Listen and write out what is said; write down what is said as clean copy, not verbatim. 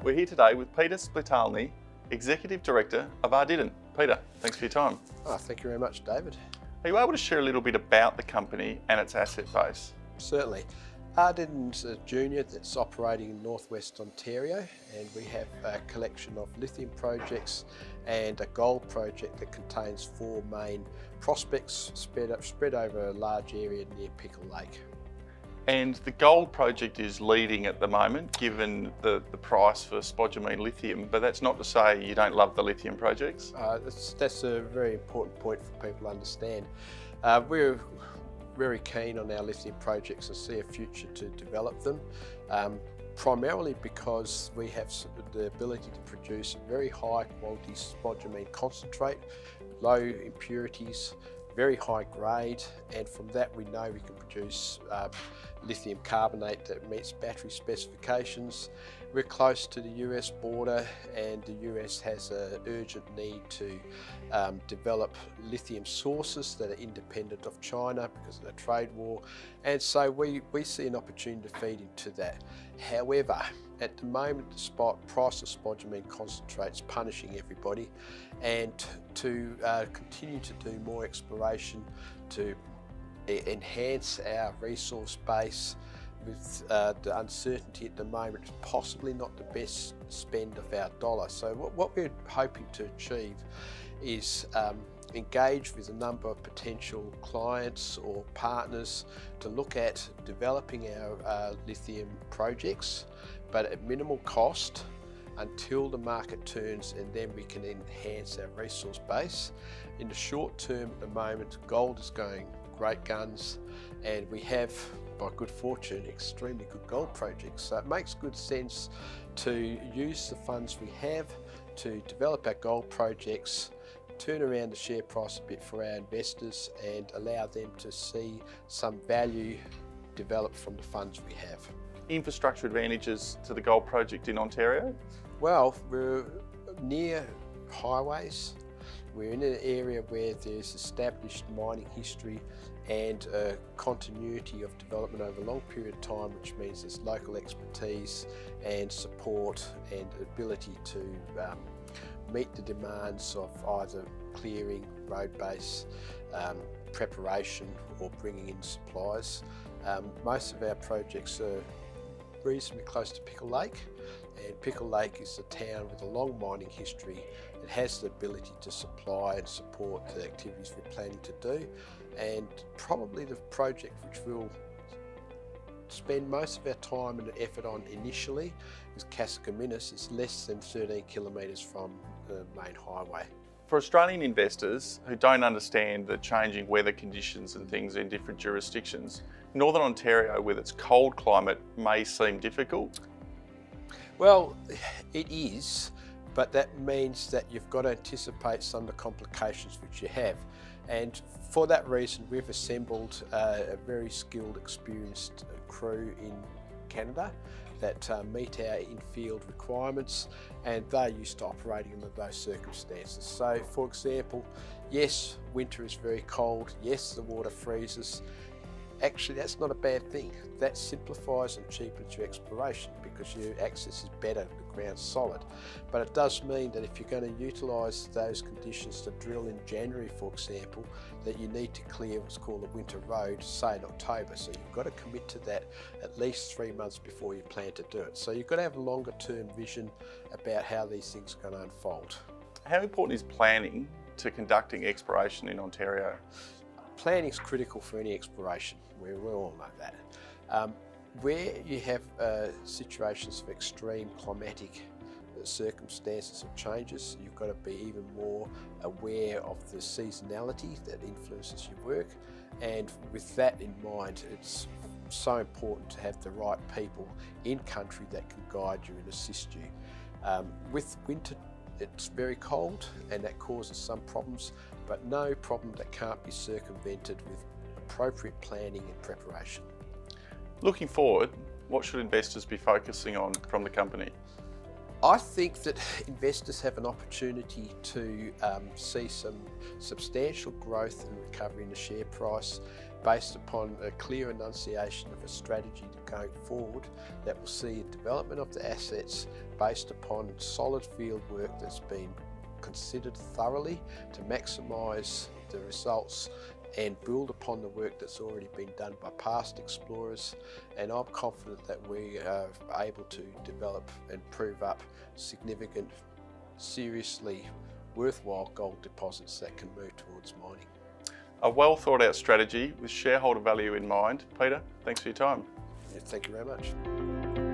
We're here today with Peter Spitalny, Executive Director of Ardidden. Peter, thanks for your time. Thank you very much, David. Are you able to share a little bit about the company and its asset base? Certainly. Ardidden's a junior that's operating in northwest Ontario, and we have a collection of lithium projects and a gold project that contains 4 main prospects spread over a large area near Pickle Lake. And the gold project is leading at the moment, given the price for spodumene lithium, but that's not to say you don't love the lithium projects. That's a very important point for people to understand. We're very keen on our lithium projects and see a future to develop them, primarily because we have the ability to produce a very high quality spodumene concentrate, low impurities, very high grade, and from that we know we can produce lithium carbonate that meets battery specifications. We're close to the US border, and the US has an urgent need to develop lithium sources that are independent of China because of the trade war, and so we see an opportunity to feed into that. However, at the moment the spot price of spodumene concentrate is punishing everybody, and to continue to do more exploration to enhance our resource base with the uncertainty at the moment, is possibly not the best spend of our dollar. So what we're hoping to achieve is engage with a number of potential clients or partners to look at developing our lithium projects, but at minimal cost until the market turns, and then we can enhance our resource base. In the short term at the moment, gold is going great guns, and we have, by good fortune, extremely good gold projects. So it makes good sense to use the funds we have to develop our gold projects, turn around the share price a bit for our investors, and allow them to see some value develop from the funds we have. Infrastructure advantages to the gold project in Ontario? Well, we're near highways. We're in an area where there's established mining history and a continuity of development over a long period of time, which means there's local expertise and support and ability to meet the demands of either clearing, road base, preparation, or bringing in supplies. Most of our projects are reasonably close to Pickle Lake, and Pickle Lake is a town with a long mining history. It has the ability to supply and support the activities we're planning to do, and probably the project which we'll spend most of our time and effort on initially is Cascaminas. It's less than 13 kilometres from the main highway. For Australian investors who don't understand the changing weather conditions and things in different jurisdictions, Northern Ontario with its cold climate may seem difficult. Well, it is, but that means that you've got to anticipate some of the complications which you have. And for that reason, we've assembled a very skilled, experienced crew in Canada that meet our in-field requirements, and they're used to operating under those circumstances. So, for example, yes, winter is very cold, yes, the water freezes. Actually, that's not a bad thing. That simplifies and cheapens your exploration because your access is better, the ground's solid. But it does mean that if you're going to utilise those conditions to drill in January, for example, that you need to clear what's called a winter road, say in October. So you've got to commit to that at least 3 months before you plan to do it. So you've got to have a longer term vision about how these things are going to unfold. How important is planning to conducting exploration in Ontario? Planning is critical for any exploration. We all know that. Where you have situations of extreme climatic circumstances or changes, you've got to be even more aware of the seasonality that influences your work, and with that in mind, it's so important to have the right people in country that can guide you and assist you. With winter, it's very cold and that causes some problems, but no problem that can't be circumvented with appropriate planning and preparation. Looking forward, what should investors be focusing on from the company? I think that investors have an opportunity to see some substantial growth and recovery in the share price based upon a clear enunciation of a strategy going forward that will see a development of the assets based upon solid field work that's been considered thoroughly to maximise the results and build upon the work that's already been done by past explorers, and I'm confident that we are able to develop and prove up significant, seriously worthwhile gold deposits that can move towards mining. A well thought out strategy with shareholder value in mind. Peter, thanks for your time. Yeah, thank you very much.